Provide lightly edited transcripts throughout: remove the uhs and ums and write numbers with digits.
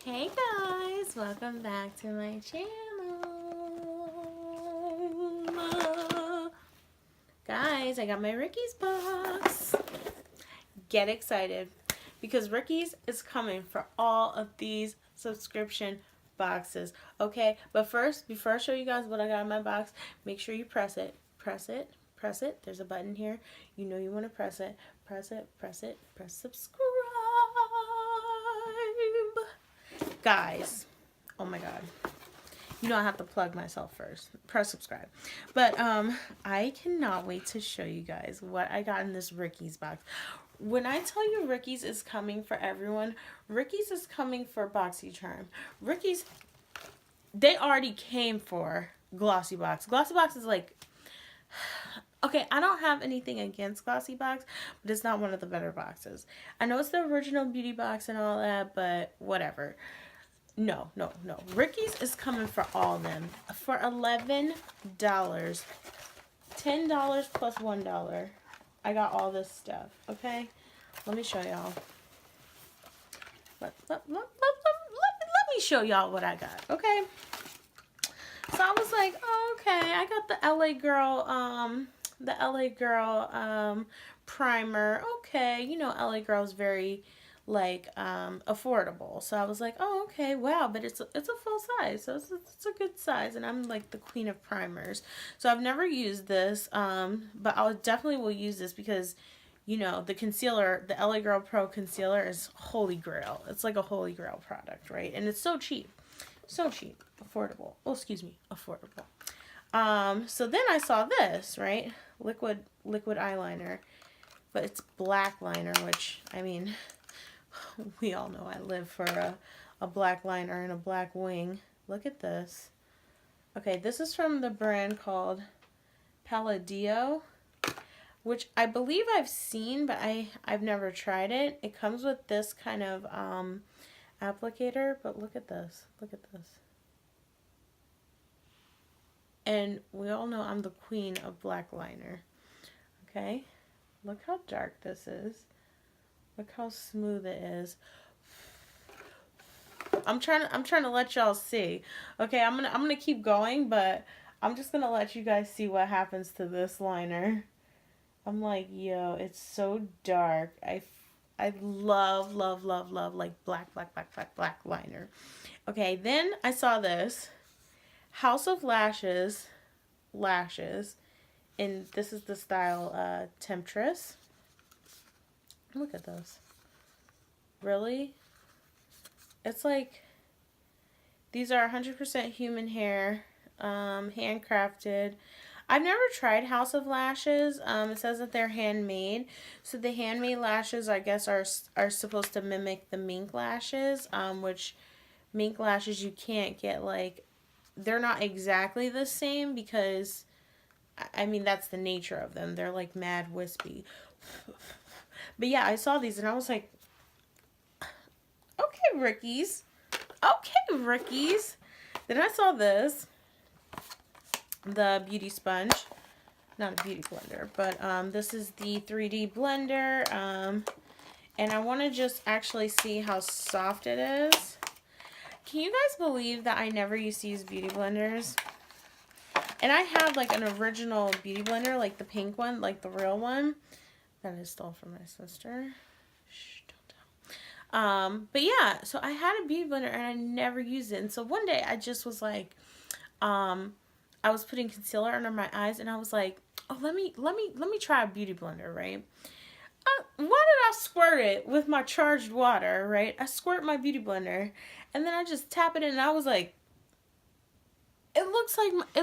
Hey guys, welcome back to my channel. Guys, I got my Ricky's box. Get excited because Ricky's is coming for all of these subscription boxes. Okay, but first, before I show you guys what I got in my box, make sure you press it. Press it. Press it. There's a button here. You know you want to press it. Press it. Press it. Press subscribe. Guys, oh my god, you know I have to plug myself first. Press subscribe. But I cannot wait to show you guys what I got in this Ricky's box. When I tell you Ricky's is coming for everyone, Ricky's is coming for Boxycharm. Ricky's, they already came for glossybox. Glossybox is like, okay, I don't have anything against glossybox, but it's not one of the better boxes. I know it's the original beauty box and all that, but whatever. No. Ricky's is coming for all of them for $11. $10 plus $1. I got all this stuff. Okay, let me show y'all. Let me show y'all what I got. Okay. So I was like, oh, okay, I got the LA Girl primer. Okay, you know LA Girl is very like affordable. So I was like, oh, okay, wow, but it's a full size, so it's a good size, and I'm like the queen of primers. So I've never used this, but I definitely will use this because, you know, the concealer, the LA Girl Pro concealer is holy grail. It's like a holy grail product, right? And it's so cheap. So cheap. Affordable. Oh, excuse me. Affordable. So then I saw this, right? Liquid eyeliner. But it's black liner, which, I mean, we all know I live for a black liner and a black wing. Look at this. Okay, this is from the brand called Palladio, which I believe I've seen, but I've never tried it. It comes with this kind of applicator, but look at this. Look at this. And we all know I'm the queen of black liner. Okay? Look how dark this is. Look how smooth it is. I'm trying to let y'all see. Okay, I'm gonna keep going, but I'm just gonna let you guys see what happens to this liner. I'm like, yo, it's so dark. I love like black liner. Okay, then I saw this House of Lashes, and this is the style Temptress. Look at this. Really? It's like, these are 100% human hair, handcrafted. I've never tried House of Lashes. It says that they're handmade. So the handmade lashes, I guess, are supposed to mimic the mink lashes, which mink lashes you can't get, like, they're not exactly the same because, I mean, that's the nature of them. They're like mad wispy. But yeah, I saw these and I was like, okay, Ricky's. Okay, Ricky's. Then I saw this. The beauty sponge, not a beauty blender, but this is the 3D blender, and I want to just actually see how soft it is. Can you guys believe that I never used to use beauty blenders? And I have like an original beauty blender, like the pink one, like the real one that I stole from my sister. Shh, don't tell. But yeah, so I had a beauty blender and I never used it, and so one day I just was like, I was putting concealer under my eyes and I was like, oh, let me try a beauty blender, right? Why did I squirt it with my charged water, right? I squirt my beauty blender and then I just tap it in and I was like, it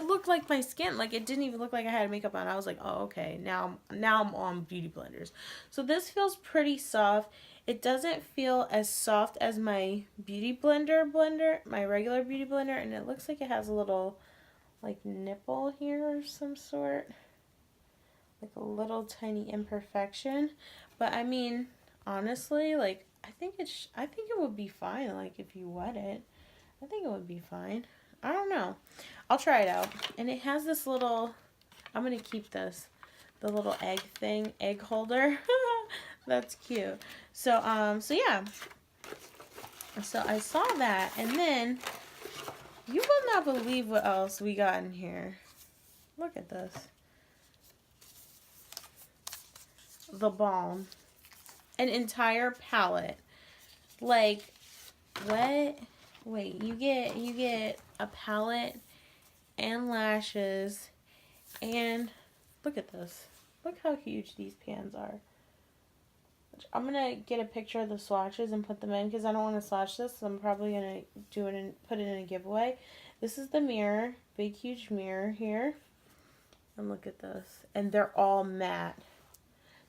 looked like my skin. Like, it didn't even look like I had makeup on. I was like, oh, okay, now I'm on beauty blenders. So this feels pretty soft. It doesn't feel as soft as my beauty blender, my regular beauty blender, and it looks like it has a little like nipple here of some sort, like a little tiny imperfection. But I mean, honestly, like I think it would be fine. Like if you wet it, I think it would be fine. I don't know. I'll try it out. And it has this little, I'm gonna keep this, the little egg holder. That's cute. So so yeah. So I saw that, and then you will not believe what else we got in here. Look at this. The Balm. An entire palette. Like, what? Wait, you get a palette and lashes, and look at this. Look how huge these pans are. I'm gonna get a picture of the swatches and put them in because I don't want to swatch this, so I'm probably gonna do it and put it in a giveaway. This is the mirror, big huge mirror here, and look at this, and they're all matte.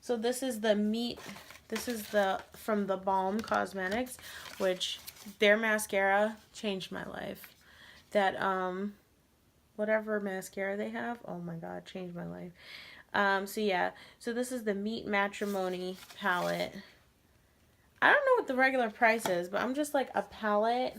So this is the meat. This is the from the Balm Cosmetics, which their mascara changed my life. That whatever mascara they have, oh my god, changed my life. So yeah, so this is the Meat Matrimony palette. I don't know what the regular price is, but I'm just like, a palette,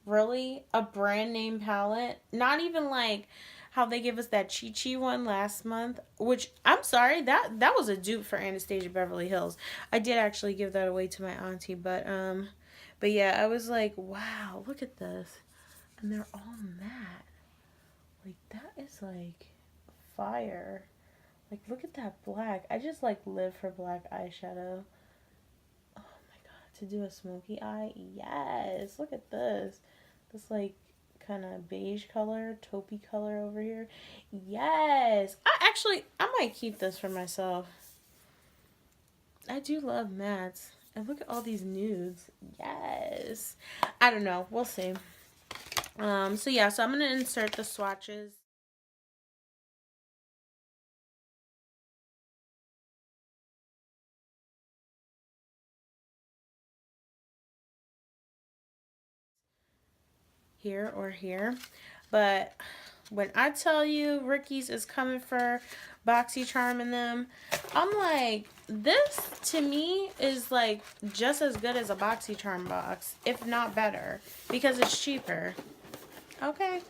really? A brand name palette? Not even like how they give us that Chi Chi one last month, which, I'm sorry, that was a dupe for Anastasia Beverly Hills. I did actually give that away to my auntie, but yeah, I was like, wow, look at this. And they're all matte. Like, that is like fire. Like, look at that black. I just, like, live for black eyeshadow. Oh, my God. To do a smoky eye? Yes. Look at this. This, like, kind of beige color, taupey color over here. Yes. I might keep this for myself. I do love mattes. And look at all these nudes. Yes. I don't know. We'll see. So, yeah. So, I'm going to insert the swatches. Here or here, but when I tell you Ricky's is coming for Boxycharm in them, I'm like, this to me is like just as good as a Boxycharm box, if not better, because it's cheaper. Okay.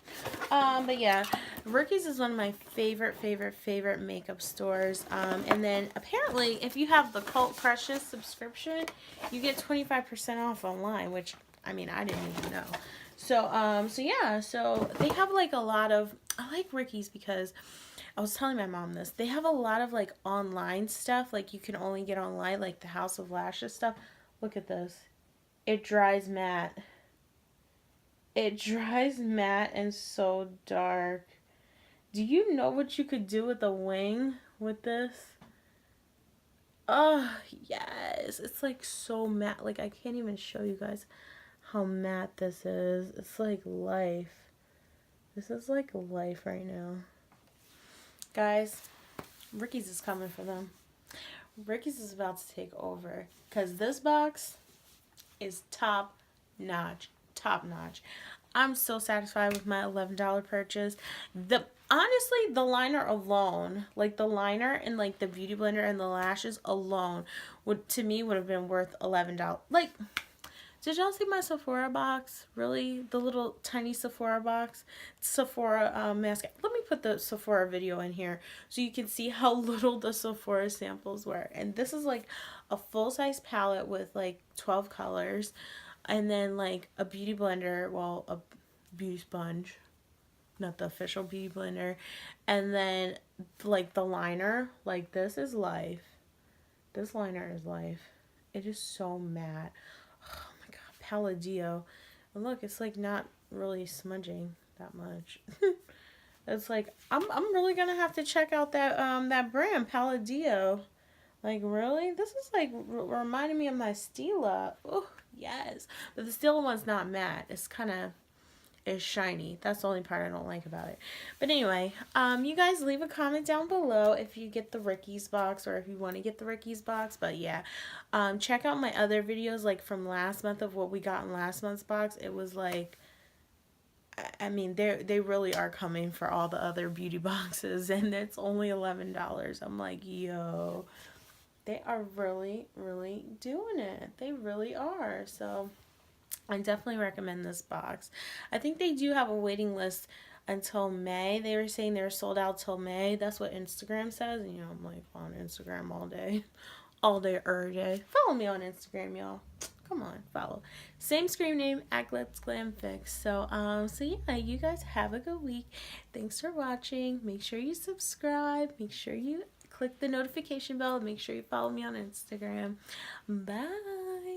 But yeah, Ricky's is one of my favorite makeup stores. And then apparently if you have the Cult Precious subscription, you get 25% off online, which, I mean, I didn't even know. So, so yeah, so they have like a lot of, I like Ricky's because I was telling my mom this, they have a lot of like online stuff, like you can only get online, like the House of Lashes stuff. Look at this. It dries matte. It dries matte and so dark. Do you know what you could do with a wing with this? Oh, yes. It's like so matte. Like, I can't even show you guys how matte this is. It's like life. This is like life right now. Guys, Ricky's is coming for them. Ricky's is about to take over. Because this box is top notch. Top notch. I'm so satisfied with my $11 purchase. Honestly, the liner alone, like the liner and like the beauty blender and the lashes alone would have been worth $11. Like, did y'all see my Sephora box? Really? The little tiny Sephora box? Sephora mask. Let me put the Sephora video in here so you can see how little the Sephora samples were. And this is like a full-size palette with like 12 colors. And then like a beauty blender, well, a beauty sponge. Not the official beauty blender. And then like the liner. Like, this is life. This liner is life. It is so matte. Palladio. And look, it's like not really smudging that much. It's like, I'm really gonna have to check out that that brand, Palladio. Like, really? This is like reminding me of my Stila. Oh, yes. But the Stila one's not matte. It's kind of, is shiny. That's the only part I don't like about it. But anyway, you guys leave a comment down below if you get the Ricky's box or if you want to get the Ricky's box. But yeah, check out my other videos like from last month of what we got in last month's box. It was like, I mean, they really are coming for all the other beauty boxes, and it's only $11. I'm like, yo, they are really doing it. They really are. So I definitely recommend this box. I think they do have a waiting list until May. They were saying they're sold out till May. That's what Instagram says. And, you know, I'm like on Instagram all day. All day, every day. Follow me on Instagram, y'all. Come on, follow. Same screen name at GLITZGLAMFIX. So yeah, you guys have a good week. Thanks for watching. Make sure you subscribe. Make sure you click the notification bell. Make sure you follow me on Instagram. Bye.